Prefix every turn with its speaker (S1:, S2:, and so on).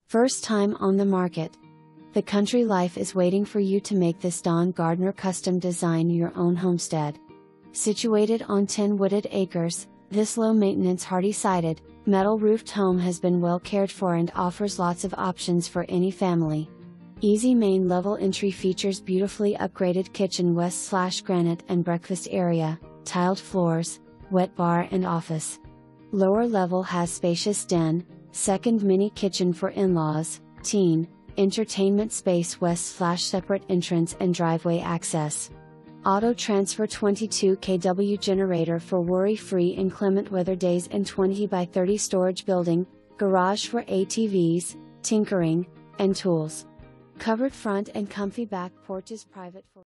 S1: First time on the market. The country life is waiting for you to make this Don Gardner custom design your own homestead. Situated on 10 wooded acres, this low-maintenance hardy-sided, metal-roofed home has been well cared for and offers lots of options for any family. Easy main level entry features beautifully upgraded kitchen west/granite and breakfast area, tiled floors, wet bar and office. Lower level has spacious den, second mini kitchen for in-laws, teen, entertainment space west/separate entrance and driveway access. Auto transfer 22 kW generator for worry-free inclement weather days and 20 by 30 storage building, garage for ATVs, tinkering, and tools. Covered front and comfy back porch is private for